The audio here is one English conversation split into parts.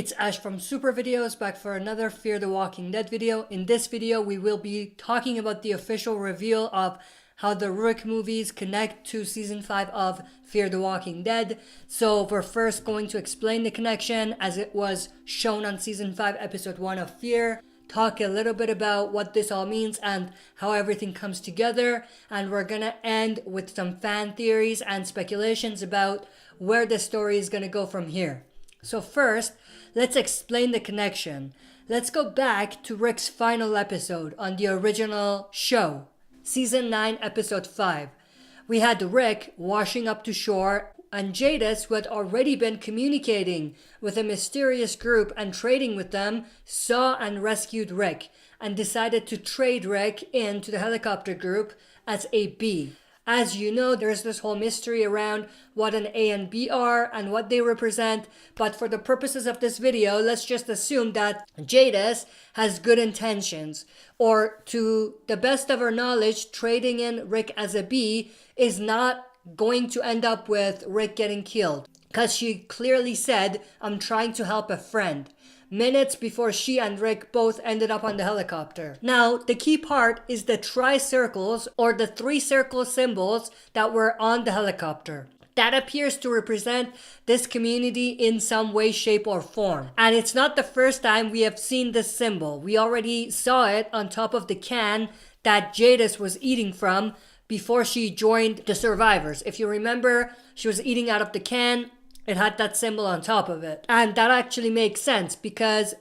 It's Ash from Super Videos, back for another Fear the Walking Dead video. In this video, we will be talking about the official reveal of how the Rick movies connect to Season 5 of Fear the Walking Dead. So we're first going to explain the connection as it was shown on Season 5, Episode 1 of Fear. Talk a little bit about what this all means and how everything comes together. And we're gonna end with some fan theories and speculations about where the story is gonna go from here. So first, let's explain the connection. Let's go back to Rick's final episode on the original show, Season 9, Episode 5. We had Rick washing up to shore, and Jadis, who had already been communicating with a mysterious group and trading with them, saw and rescued Rick, and decided to trade Rick into the helicopter group as a B. As you know, there's this whole mystery around what an A and B are and what they represent, but for the purposes of this video, let's just assume that Jadis has good intentions, or to the best of her knowledge, trading in Rick as a B is not going to end up with Rick getting killed, because she clearly said, "I'm trying to help a friend," minutes before she and Rick both ended up on the helicopter. Now, the key part is the tri-circles, or the three circle symbols that were on the helicopter. That appears to represent this community in some way, shape, or form. And it's not the first time we have seen this symbol. We already saw it on top of the can that Jadis was eating from before she joined the survivors. If you remember, she was eating out of the can. It had that symbol on top of it. And that actually makes sense because,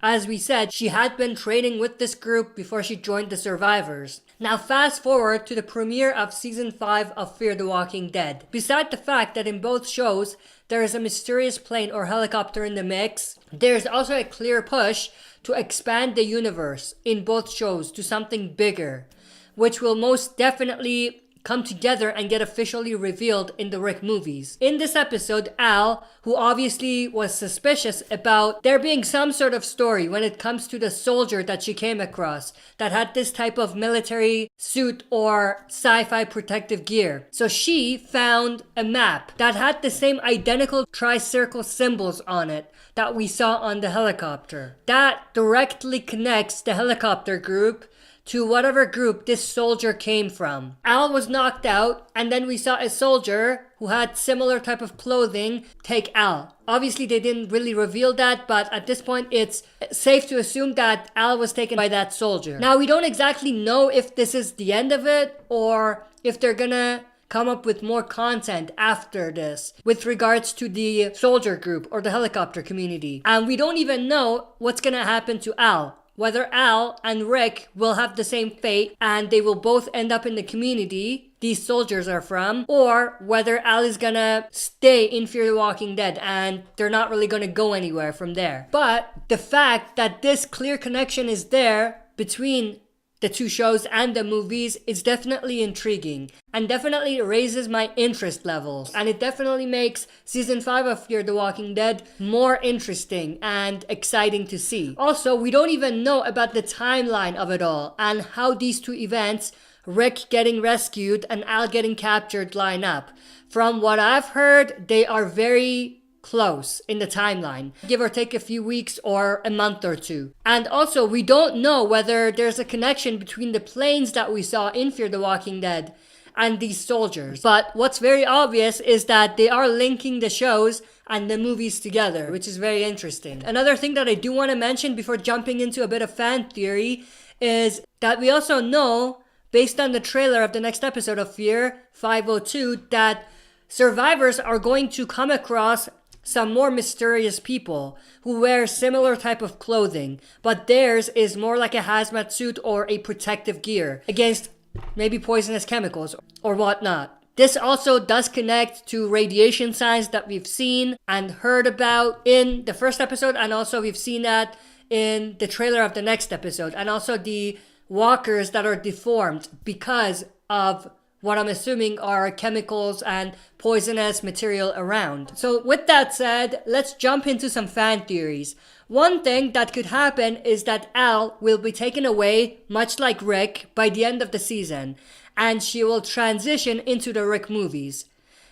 as we said, she had been trading with this group before she joined the survivors. Now fast forward to the premiere of Season 5 of Fear the Walking Dead. Beside the fact that in both shows, there is a mysterious plane or helicopter in the mix, there's also a clear push to expand the universe in both shows to something bigger, which will most definitely come together and get officially revealed in the Rick movies. In this episode, Al, who obviously was suspicious about there being some sort of story when it comes to the soldier that she came across that had this type of military suit or sci-fi protective gear. So she found a map that had the same identical tri-circle symbols on it that we saw on the helicopter. That directly connects the helicopter group to whatever group this soldier came from. Al was knocked out, and then we saw a soldier who had similar type of clothing take Al. Obviously, they didn't really reveal that, but at this point, it's safe to assume that Al was taken by that soldier. Now, we don't exactly know if this is the end of it, or if they're gonna come up with more content after this with regards to the soldier group or the helicopter community. And we don't even know what's gonna happen to Al. Whether Al and Rick will have the same fate and they will both end up in the community these soldiers are from, or whether Al is gonna stay in Fear the Walking Dead and they're not really gonna go anywhere from there. But the fact that this clear connection is there between the two shows and the movies is definitely intriguing and definitely raises my interest levels, and it definitely makes Season 5 of Fear the Walking Dead more interesting and exciting to see. Also, we don't even know about the timeline of it all and how these two events, Rick getting rescued and Al getting captured, line up. From what I've heard, they are very close in the timeline, give or take a few weeks or a month or two. And also, we don't know whether there's a connection between the planes that we saw in Fear the Walking Dead and these soldiers. But what's very obvious is that they are linking the shows and the movies together, which is very interesting. Another thing that I do want to mention before jumping into a bit of fan theory is that we also know, based on the trailer of the next episode of Fear 502, that survivors are going to come across some more mysterious people who wear similar type of clothing, but theirs is more like a hazmat suit or a protective gear against maybe poisonous chemicals or whatnot. This also does connect to radiation signs that we've seen and heard about in the first episode, and also we've seen that in the trailer of the next episode, and also the walkers that are deformed because of what I'm assuming are chemicals and poisonous material around. So with that said, let's jump into some fan theories. One thing that could happen is that Al will be taken away, much like Rick, by the end of the season, and she will transition into the Rick movies.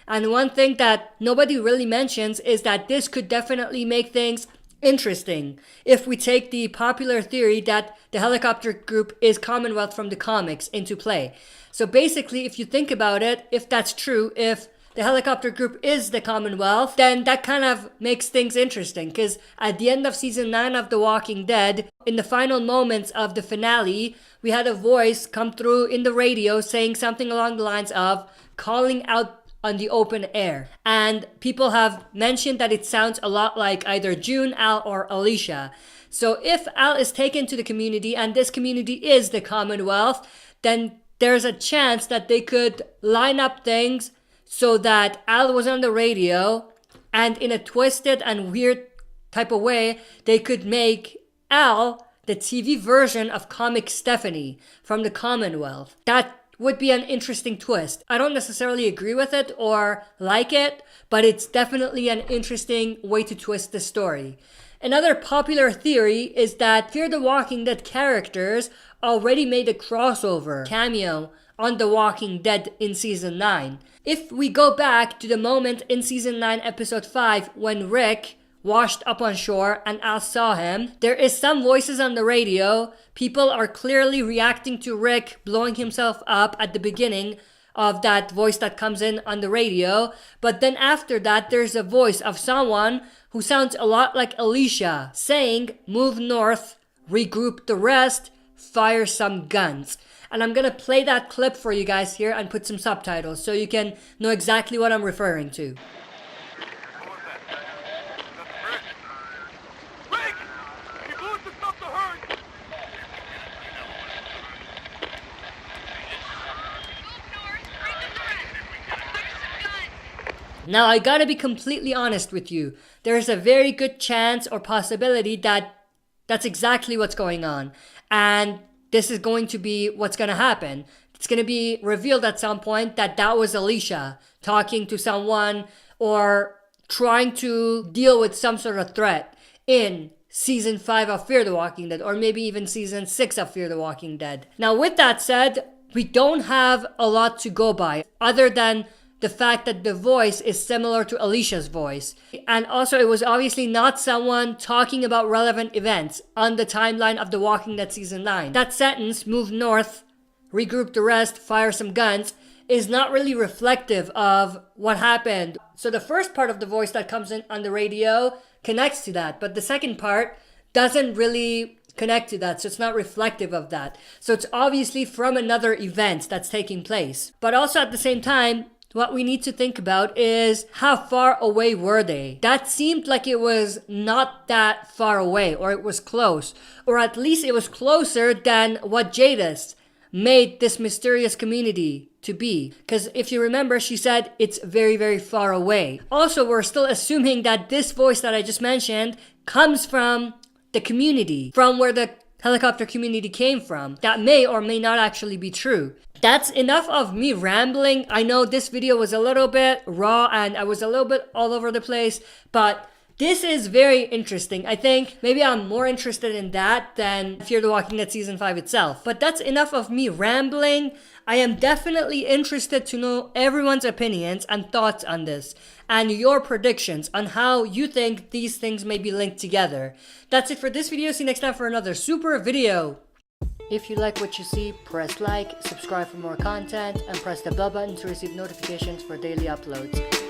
And one thing that nobody really mentions is that this could definitely make things interesting if we take the popular theory that the helicopter group is Commonwealth from the comics into play. So basically, if you think about it, if that's true, if the helicopter group is the Commonwealth, then that kind of makes things interesting, because at the end of season 9 of The Walking Dead, in the final moments of the finale, we had a voice come through in the radio saying something along the lines of calling out on the open air. And people have mentioned that it sounds a lot like either June, Al, or Alicia. So if Al is taken to the community and this community is the Commonwealth, then there's a chance that they could line up things so that Al was on the radio, and in a twisted and weird type of way, they could make Al the TV version of comic Stephanie from the Commonwealth. That would be an interesting twist. I don't necessarily agree with it or like it, but it's definitely an interesting way to twist the story. Another popular theory is that Fear the Walking Dead characters already made a crossover cameo on The Walking Dead in season 9. If we go back to the moment in season 9 episode 5 when Rick washed up on shore and Al saw him, there is some voices on the radio. People are clearly reacting to Rick blowing himself up at the beginning of that voice that comes in on the radio. But then after that, there's a voice of someone who sounds a lot like Alicia saying, "Move north, regroup the rest, fire some guns." And I'm gonna play that clip for you guys here and put some subtitles so you can know exactly what I'm referring to. Now, I gotta be completely honest with you. There's a very good chance or possibility that that's exactly what's going on. And this is going to be what's going to happen. It's going to be revealed at some point that that was Alicia talking to someone or trying to deal with some sort of threat in season 5 of Fear the Walking Dead, or maybe even season 6 of Fear the Walking Dead. Now, with that said, we don't have a lot to go by other than the fact that the voice is similar to Alicia's voice. And also, it was obviously not someone talking about relevant events on the timeline of The Walking Dead Season 9. That sentence, "move north, regroup the rest, fire some guns," is not really reflective of what happened. So the first part of the voice that comes in on the radio connects to that, but the second part doesn't really connect to that, so it's not reflective of that. So it's obviously from another event that's taking place. But also at the same time, what we need to think about is how far away were they? That seemed like it was not that far away, or it was close, or at least it was closer than what Jadis made this mysterious community to be. Because if you remember, she said it's very, very far away. Also, we're still assuming that this voice that I just mentioned comes from the community, from where the helicopter community came from. That may or may not actually be true. That's enough of me rambling. I know this video was a little bit raw and I was a little bit all over the place, but this is very interesting. I think maybe I'm more interested in that than Fear the Walking Dead Season 5 itself. But that's enough of me rambling. I am definitely interested to know everyone's opinions and thoughts on this, and your predictions on how you think these things may be linked together. That's it for this video. See you next time for another super video. If you like what you see, press like, subscribe for more content, and press the bell button to receive notifications for daily uploads.